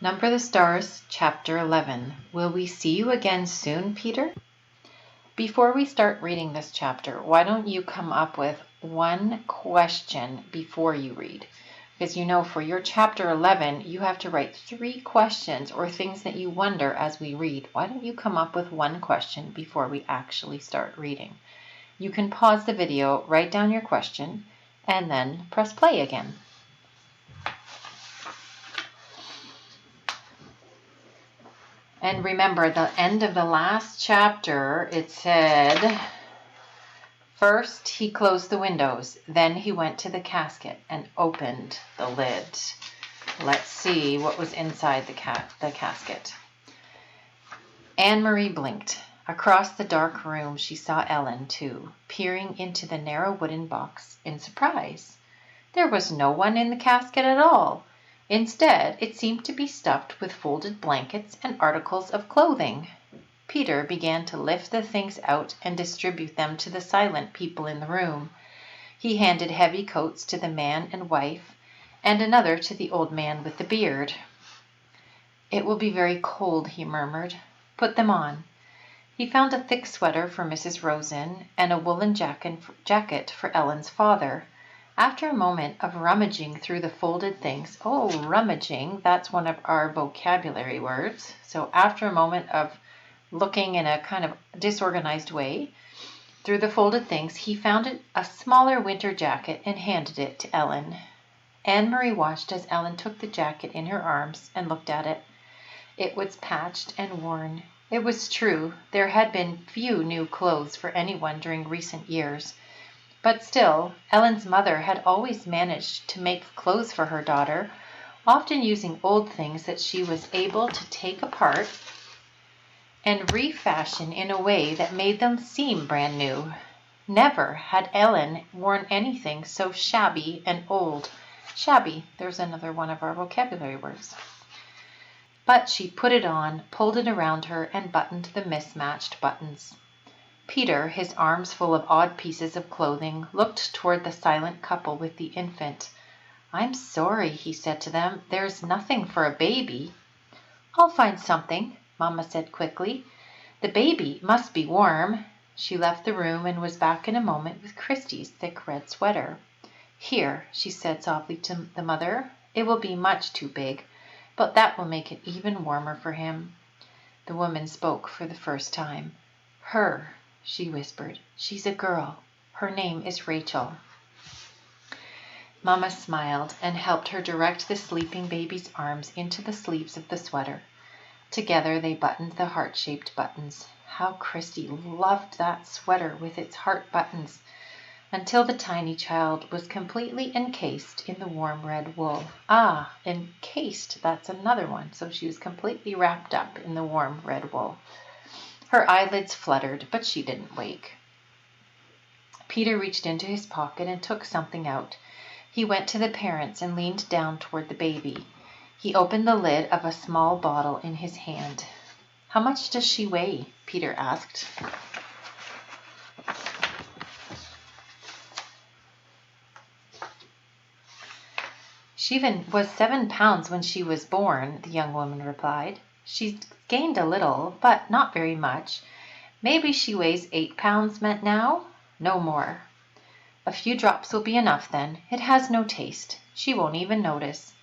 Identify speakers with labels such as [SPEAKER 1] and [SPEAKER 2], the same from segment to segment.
[SPEAKER 1] Number the Stars, Chapter 11. Will we see you again soon, Peter? Before we start reading this chapter, why don't you come up with one question before you read? Because for your chapter 11, you have to write 3 questions or things that you wonder as we read. Why don't you come up with one question before we actually start reading? You can pause the video, write down your question, and then press play again. And remember, the end of the last chapter, it said, first he closed the windows, then he went to the casket and opened the lid. Let's see what was inside the casket. Anne-Marie blinked. Across the dark room, she saw Ellen, too, peering into the narrow wooden box in surprise. There was no one in the casket at all. Instead, it seemed to be stuffed with folded blankets and articles of clothing. Peter began to lift the things out and distribute them to the silent people in the room. He handed heavy coats to the man and wife, and another to the old man with the beard. "It will be very cold," he murmured. "Put them on." He found a thick sweater for Mrs. Rosen and a woolen jacket for Ellen's father. After a moment of rummaging through the folded things, rummaging, that's one of our vocabulary words. So after a moment of looking in a kind of disorganized way through the folded things, he found a smaller winter jacket and handed it to Ellen. Anne-Marie watched as Ellen took the jacket in her arms and looked at it. It was patched and worn. It was true, there had been few new clothes for anyone during recent years. But still, Ellen's mother had always managed to make clothes for her daughter, often using old things that she was able to take apart and refashion in a way that made them seem brand new. Never had Ellen worn anything so shabby and old. Shabby, there's another one of our vocabulary words. But she put it on, pulled it around her, and buttoned the mismatched buttons. Peter, his arms full of odd pieces of clothing, looked toward the silent couple with the infant. "I'm sorry," he said to them. "There's nothing for a baby." "I'll find something," Mama said quickly. "The baby must be warm." She left the room and was back in a moment with Christy's thick red sweater. "Here," she said softly to the mother. "It will be much too big, but that will make it even warmer for him." The woman spoke for the first time. "Her," she whispered. "She's a girl. Her name is Rachel." Mama smiled and helped her direct the sleeping baby's arms into the sleeves of the sweater. Together they buttoned the heart-shaped buttons. How Christy loved that sweater with its heart buttons, until the tiny child was completely encased in the warm red wool. Encased, that's another one. So she was completely wrapped up in the warm red wool. Her eyelids fluttered, but she didn't wake. Peter reached into his pocket and took something out. He went to the parents and leaned down toward the baby. He opened the lid of a small bottle in his hand. "How much does she weigh?" Peter asked. "She was 7 pounds when she was born," the young woman replied. "She's gained a little, but not very much. Maybe she weighs 8 pounds now? No more." "A few drops will be enough then. It has no taste. She won't even notice."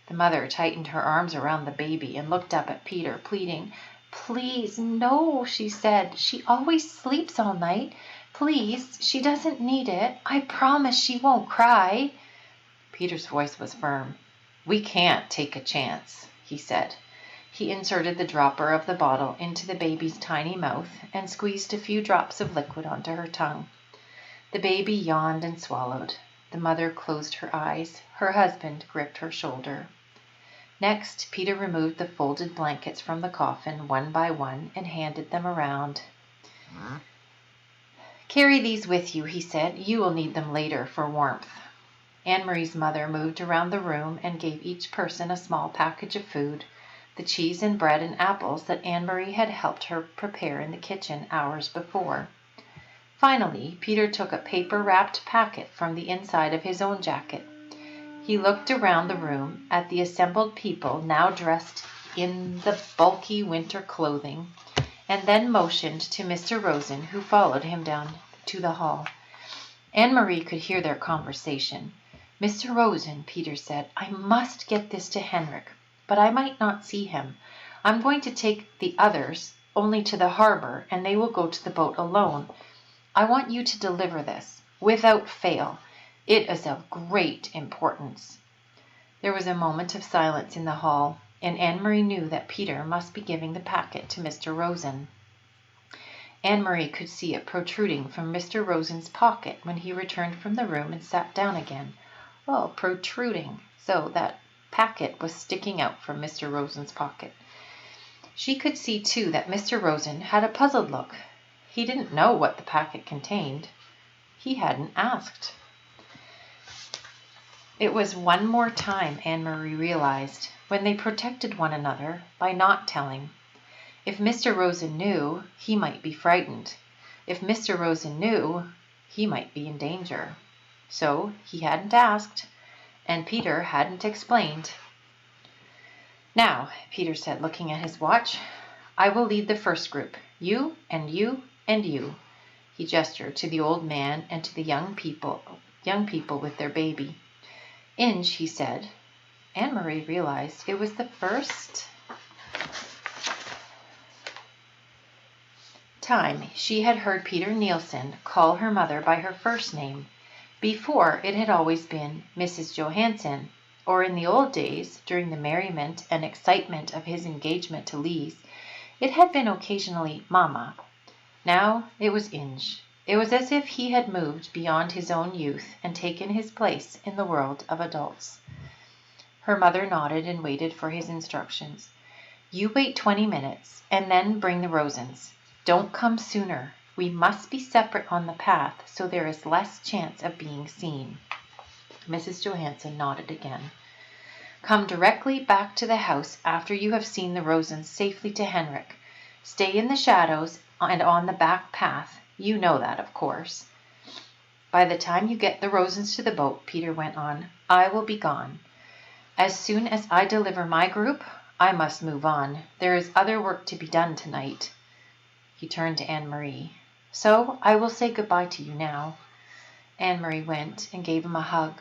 [SPEAKER 1] The mother tightened her arms around the baby and looked up at Peter, pleading. "Please, no," she said. "She always sleeps all night. Please, she doesn't need it. I promise she won't cry." Peter's voice was firm. "We can't take a chance," he said. He inserted the dropper of the bottle into the baby's tiny mouth and squeezed a few drops of liquid onto her tongue. The baby yawned and swallowed. The mother closed her eyes. Her husband gripped her shoulder. Next, Peter removed the folded blankets from the coffin one by one and handed them around. "Carry these with you," he said. "You will need them later for warmth." Anne-Marie's mother moved around the room and gave each person a small package of food, the cheese and bread and apples that Anne-Marie had helped her prepare in the kitchen hours before. Finally, Peter took a paper-wrapped packet from the inside of his own jacket. He looked around the room at the assembled people now dressed in the bulky winter clothing, and then motioned to Mr. Rosen, who followed him down to the hall. Anne-Marie could hear their conversation. "Mr. Rosen," Peter said, "I must get this to Henrik, but I might not see him. I'm going to take the others only to the harbor, and they will go to the boat alone. I want you to deliver this, without fail. It is of great importance." There was a moment of silence in the hall, and Anne-Marie knew that Peter must be giving the packet to Mr. Rosen. Anne-Marie could see it protruding from Mr. Rosen's pocket when he returned from the room and sat down again. Oh, protruding! So that packet was sticking out from Mr. Rosen's pocket. She could see, too, that Mr. Rosen had a puzzled look. He didn't know what the packet contained. He hadn't asked. It was one more time, Anne-Marie realized, when they protected one another by not telling. If Mr. Rosen knew, he might be frightened. If Mr. Rosen knew, he might be in danger. So he hadn't asked, and Peter hadn't explained. "Now," Peter said, looking at his watch, "I will lead the first group. You and you and you." He gestured to the old man and to the young people with their baby. "Inge," he said. Anne-Marie realized it was the first time she had heard Peter Nielsen call her mother by her first name. Before, it had always been Mrs. Johansson, or in the old days, during the merriment and excitement of his engagement to Lise, it had been occasionally Mamma. Now it was Inge. It was as if he had moved beyond his own youth and taken his place in the world of adults. Her mother nodded and waited for his instructions. "You wait 20 minutes, and then bring the Rosens. Don't come sooner. We must be separate on the path, so there is less chance of being seen." Mrs. Johansson nodded again. "Come directly back to the house after you have seen the Rosens safely to Henrik. Stay in the shadows and on the back path. You know that, of course. By the time you get the Rosens to the boat," Peter went on, "I will be gone. As soon as I deliver my group, I must move on. There is other work to be done tonight." He turned to Anne-Marie. "So I will say goodbye to you now." Anne-Marie went and gave him a hug.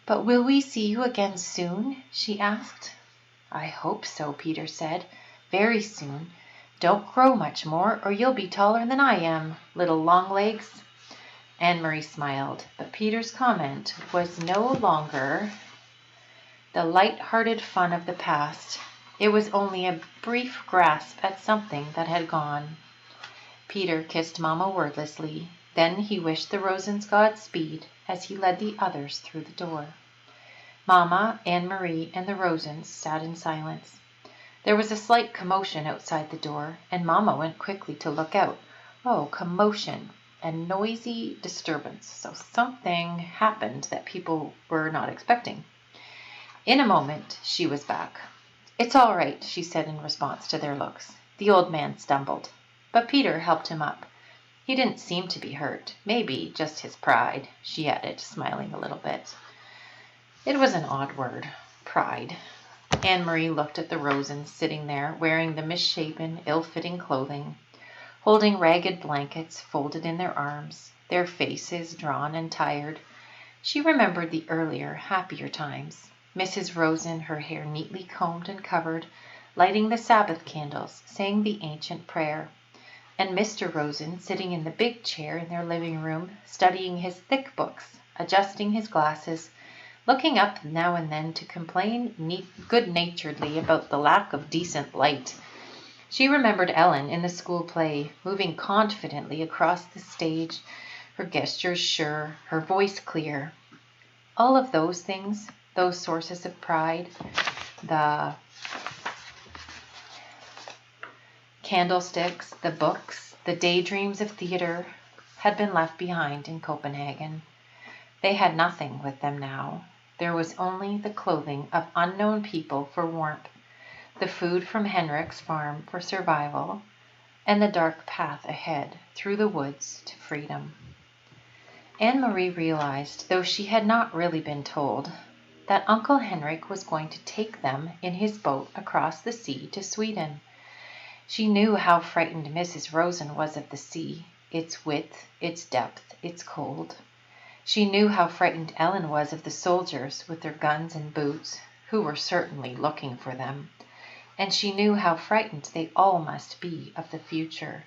[SPEAKER 1] "But will we see you again soon?" she asked. "I hope so," Peter said. "Very soon. Don't grow much more, or you'll be taller than I am, little Longlegs." Anne-Marie smiled, but Peter's comment was no longer the light-hearted fun of the past. It was only a brief grasp at something that had gone. Peter kissed Mamma wordlessly. Then he wished the Rosens Godspeed as he led the others through the door. Mamma, Anne-Marie, and the Rosens sat in silence. There was a slight commotion outside the door, and Mamma went quickly to look out. Oh, commotion! A noisy disturbance. So something happened that people were not expecting. In a moment she was back. "It's all right," she said in response to their looks. The old man stumbled, but Peter helped him up. He didn't seem to be hurt. Maybe just his pride, she added, smiling a little bit. It was an odd word, pride. Anne-Marie looked at the Rosens sitting there, wearing the misshapen, ill-fitting clothing, holding ragged blankets folded in their arms, their faces drawn and tired. She remembered the earlier, happier times. Mrs. Rosen, her hair neatly combed and covered, lighting the Sabbath candles, saying the ancient prayer, and Mr. Rosen sitting in the big chair in their living room, studying his thick books, adjusting his glasses, looking up now and then to complain good-naturedly about the lack of decent light. She remembered Ellen in the school play, moving confidently across the stage, her gestures sure, her voice clear. All of those things, those sources of pride, the candlesticks, the books, the daydreams of theater, had been left behind in Copenhagen. They had nothing with them now. There was only the clothing of unknown people for warmth, the food from Henrik's farm for survival, and the dark path ahead through the woods to freedom. Anne-Marie realized, though she had not really been told, that Uncle Henrik was going to take them in his boat across the sea to Sweden. She knew how frightened Mrs. Rosen was of the sea, its width, its depth, its cold. She knew how frightened Ellen was of the soldiers with their guns and boots, who were certainly looking for them, and she knew how frightened they all must be of the future.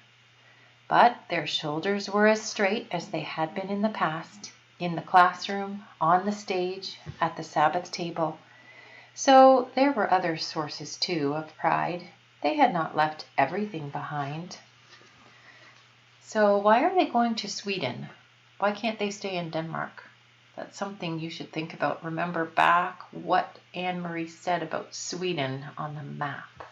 [SPEAKER 1] But their shoulders were as straight as they had been in the past, in the classroom, on the stage, at the Sabbath table. So there were other sources, too, of pride. They had not left everything behind. So why are they going to Sweden? Why can't they stay in Denmark? That's something you should think about. Remember back what Anne Marie said about Sweden on the map.